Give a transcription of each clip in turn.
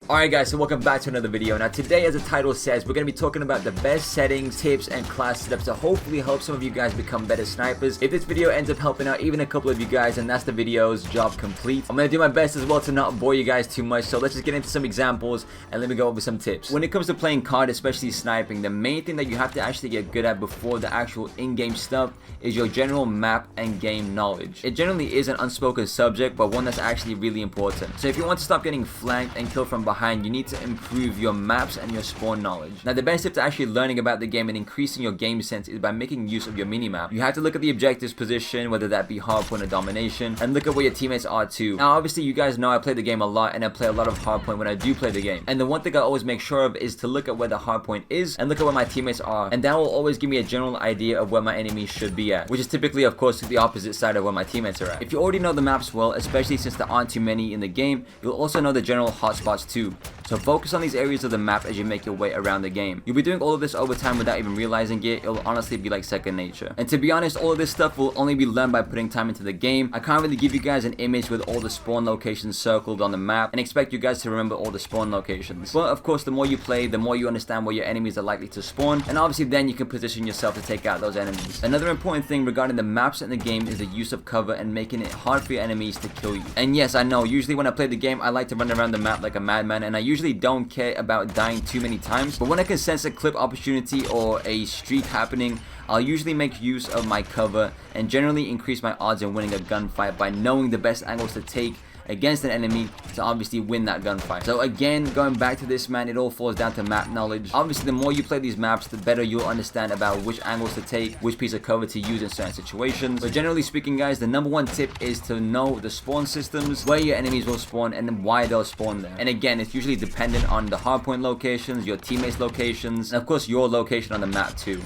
Alright guys, so welcome back to another video. Now today, as the title says, we're going to be talking about the best settings, tips, and class setups to hopefully help some of you guys become better snipers. If this video ends up helping out even a couple of you guys, then that's the video's job complete. I'm going to do my best as well to not bore you guys too much, so let's just get into some examples and let me go over some tips. When it comes to playing COD, especially sniping, the main thing that you have to actually get good at before the actual in-game stuff is your general map and game knowledge. It generally is an unspoken subject, but one that's actually really important. So if you want to stop getting flanked and killed from behind, you need to improve your maps and your spawn knowledge. Now the best tip to actually learning about the game and increasing your game sense is by making use of your minimap. You have to look at the objectives position, whether that be hardpoint or domination, and look at where your teammates are too. Now obviously you guys know I play the game a lot and I play a lot of hardpoint when I do play the game. And the one thing I always make sure of is to look at where the hardpoint is and look at where my teammates are. And that will always give me a general idea of where my enemies should be at, which is typically of course the opposite side of where my teammates are at. If you already know the maps well, especially since there aren't too many in the game, you'll also know the general hotspots too. So focus on these areas of the map as you make your way around the game. You'll be doing all of this over time without even realizing it. It'll honestly be like second nature. And to be honest, all of this stuff will only be learned by putting time into the game. I can't really give you guys an image with all the spawn locations circled on the map and expect you guys to remember all the spawn locations. But of course, the more you play, the more you understand where your enemies are likely to spawn, and obviously then you can position yourself to take out those enemies. Another important thing regarding the maps in the game is the use of cover and making it hard for your enemies to kill you. And yes, I know, usually when I play the game, I like to run around the map like a madman, and I usually don't care about dying too many times, but when I can sense a clip opportunity or a streak happening, I'll usually make use of my cover and generally increase my odds in winning a gunfight by knowing the best angles to take against an enemy to obviously win that gunfight. So again, going back to this, man, it all falls down to map knowledge. Obviously, the more you play these maps, the better you'll understand about which angles to take, which piece of cover to use in certain situations. But generally speaking, guys, the number one tip is to know the spawn systems, where your enemies will spawn, and why they'll spawn there. And again, it's usually dependent on the hardpoint locations, your teammates' locations, and of course, your location on the map too.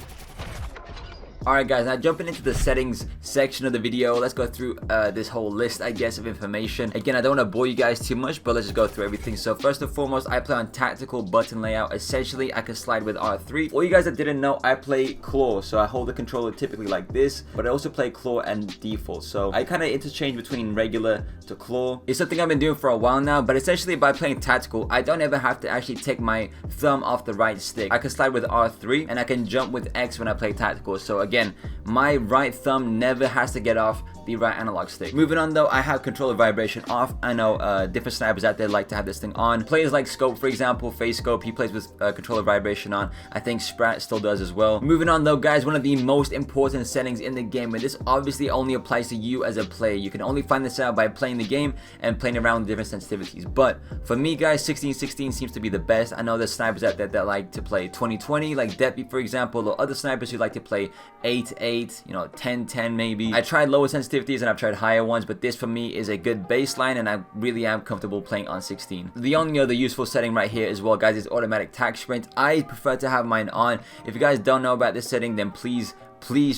Alright guys, now jumping into the settings section of the video, let's go through this whole list, I guess, of information. Again, I don't want to bore you guys too much, but let's just go through everything. So first and foremost, I play on tactical button layout. Essentially, I can slide with R3. For you guys that didn't know, I play claw, so I hold the controller typically like this, but I also play claw and default. So I kind of interchange between regular to claw. It's something I've been doing for a while now, but essentially by playing tactical, I don't ever have to actually take my thumb off the right stick. I can slide with R3, and I can jump with X when I play tactical. So again, my right thumb never has to get off the right analog stick. Moving on though, I have controller vibration off. I know different snipers out there like to have this thing on. Players like Scope, for example, Face Scope, he plays with controller vibration on. I think Sprat still does as well. Moving on though, guys, one of the most important settings in the game, and this obviously only applies to you as a player. You can only find this out by playing the game and playing around with different sensitivities. But for me, guys, 16:16 seems to be the best. I know there's snipers out there that like to play 20:20, like Deppy, for example, or other snipers who like to play 8:8, you know, 10:10 maybe. I tried lower sensitivities and I've tried higher ones, but this for me is a good baseline, and I really am comfortable playing on 16. The only other useful setting right here as well, guys, is automatic tac sprint. I prefer to have mine on. If you guys don't know about this setting, then please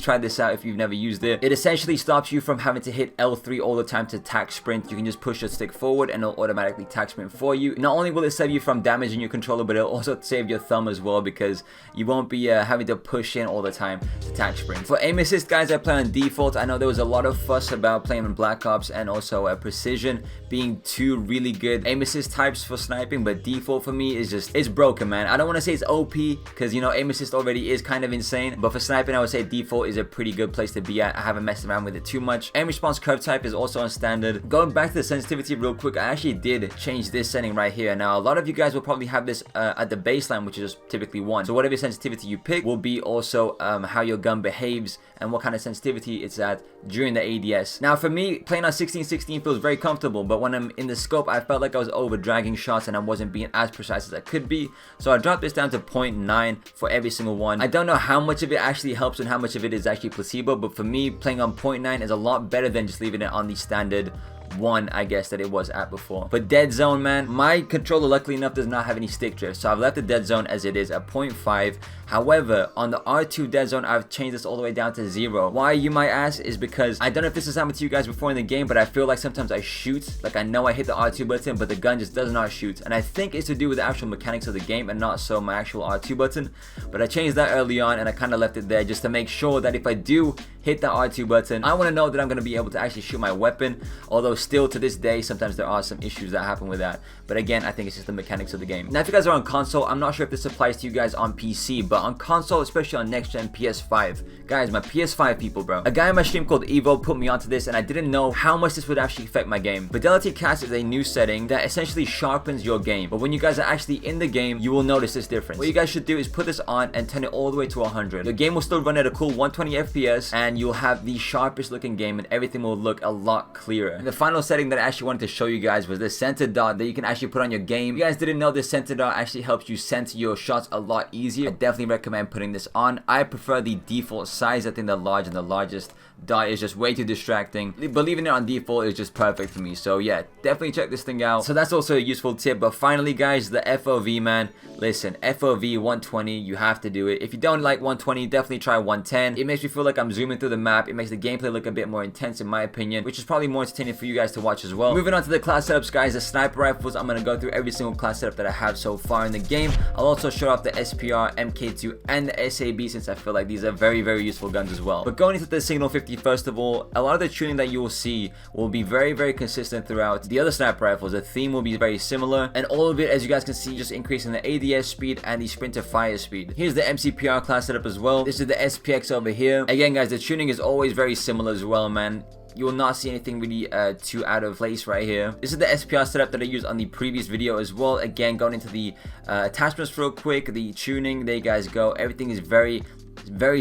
try this out if you've never used it. It essentially stops you from having to hit L3 all the time to tac sprint. You can just push your stick forward and it'll automatically tac sprint for you. Not only will it save you from damaging your controller, but it'll also save your thumb as well, because you won't be having to push in all the time to tac sprint. For aim assist, guys, I play on default. I know there was a lot of fuss about playing in Black Ops and also precision being two really good aim assist types for sniping, but default for me is just, it's broken, man. I don't want to say it's OP, because, you know, aim assist already is kind of insane, but for sniping, I would say default is a pretty good place to be at. I haven't messed around with it too much. Aim response curve type is also on standard. Going back to the sensitivity real quick, I actually did change this setting right here. Now, a lot of you guys will probably have this at the baseline, which is typically 1. So whatever sensitivity you pick will be also how your gun behaves and what kind of sensitivity it's at during the ADS. Now, for me, playing on 16:16 feels very comfortable, but when I'm in the scope, I felt like I was over dragging shots and I wasn't being as precise as I could be. So I dropped this down to 0.9 for every single one. I don't know how much of it actually helps and how much of it is actually placebo, but for me, playing on 0.9 is a lot better than just leaving it on the standard 1, I guess, that it was at before. But dead zone, man, my controller luckily enough does not have any stick drift, so I've left the dead zone as it is at 0.5. However, on the R2 dead zone, I've changed this all the way down to 0. Why, you might ask, is because I don't know if this has happened to you guys before in the game, but I feel like sometimes I shoot, like I know I hit the R2 button, but the gun just does not shoot. And I think it's to do with the actual mechanics of the game and not so my actual R2 button. But I changed that early on and I kind of left it there just to make sure that if I do hit that R2 button, I want to know that I'm going to be able to actually shoot my weapon. Although still to this day, sometimes there are some issues that happen with that. But again, I think it's just the mechanics of the game. Now, if you guys are on console, I'm not sure if this applies to you guys on PC, but on console, especially on next-gen PS5, guys, my PS5 people, bro. A guy on my stream called Evo put me onto this, and I didn't know how much this would actually affect my game. Fidelity Cast is a new setting that essentially sharpens your game. But when you guys are actually in the game, you will notice this difference. What you guys should do is put this on and turn it all the way to 100. The game will still run at a cool 120 FPS, and you'll have the sharpest looking game, and everything will look a lot clearer. And the final setting that I actually wanted to show you guys was the center dot that you can actually put on your game. If you guys didn't know, this center dot actually helps you center your shots a lot easier. I definitely recommend putting this on. I prefer the default size. I think the large and the largest dot is just way too distracting, but leaving it on default is just perfect for me. So yeah, definitely check this thing out. So that's also a useful tip. But finally, guys, the FOV, man, listen, FOV 120, you have to do it. If you don't like 120, definitely try 110. It makes me feel like I'm zooming through the map. It makes the gameplay look a bit more intense, in my opinion, which is probably more entertaining for you guys to watch as well. Moving on to the class setups, guys, the sniper rifles, I'm gonna go through every single class setup that I have so far in the game. I'll also show off the SPR, MK2, and the SAB, since I feel like these are very, very useful guns as well. But going into the Signal 50, first of all, a lot of the tuning that you will see will be very, very consistent throughout the other sniper rifles. The theme will be very similar, and all of it, as you guys can see, just increasing the ADS speed and the sprint to fire speed. Here's the MCPR class setup as well. This is the SPX over here. Again, guys, the tuning is always very similar as well, man. You will not see anything really too out of place right here. This is the SPR setup that I used on the previous video as well. Again, going into the attachments real quick, the tuning, there you guys go. Everything is very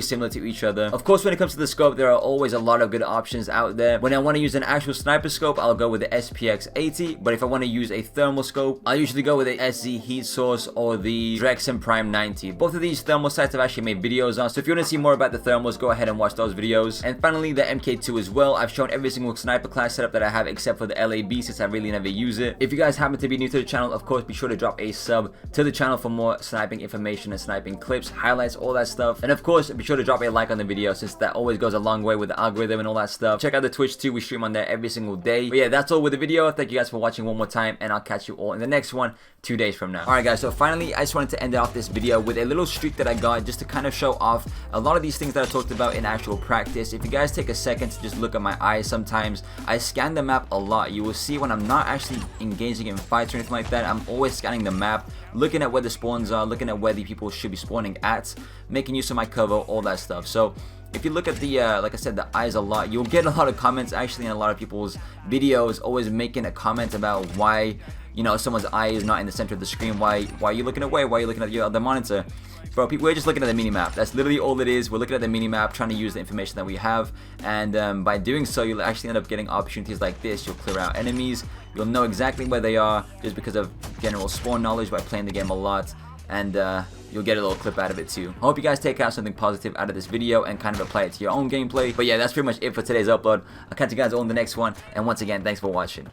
similar to each other. Of course, when it comes to the scope, there are always a lot of good options out there. When I want to use an actual sniper scope, I'll go with the SPX 80, but if I want to use a thermal scope, I'll usually go with the SZ heat source or the Drexen Prime 90. Both of these thermal sites I've actually made videos on, so if you want to see more about the thermals, go ahead and watch those videos. And finally, the MK2 as well. I've shown every single sniper class setup that I have except for the LAB, since I really never use it. If you guys happen to be new to the channel, of course, be sure to drop a sub to the channel for more sniping information and sniping clips, highlights, all that stuff. And of course, be sure to drop a like on the video, since that always goes a long way with the algorithm and all that stuff. Check out the Twitch too, we stream on there every single day. But yeah, that's all with the video. Thank you guys for watching one more time, and I'll catch you all in the next one 2 days from now. Alright guys, so finally I just wanted to end off this video with a little streak that I got, just to kind of show off a lot of these things that I talked about in actual practice. If you guys take a second to just look at my eyes, sometimes I scan the map a lot. You will see when I'm not actually engaging in fights or anything like that, I'm always scanning the map, looking at where the spawns are, looking at where the people should be spawning at, making use of my cover, all that stuff. So if you look at the like I said, the eyes a lot, you'll get a lot of comments actually in a lot of people's videos, always making a comment about why, you know, someone's eye is not in the center of the screen. Why are you looking away? Why are you looking at your other monitor? Bro, we're just looking at the mini-map. That's literally all it is. We're looking at the mini-map, trying to use the information that we have. And by doing so, you'll actually end up getting opportunities like this. You'll clear out enemies. You'll know exactly where they are just because of general spawn knowledge by playing the game a lot. And you'll get a little clip out of it too. I hope you guys take out something positive out of this video and kind of apply it to your own gameplay. But yeah, that's pretty much it for today's upload. I'll catch you guys all in the next one. And once again, thanks for watching.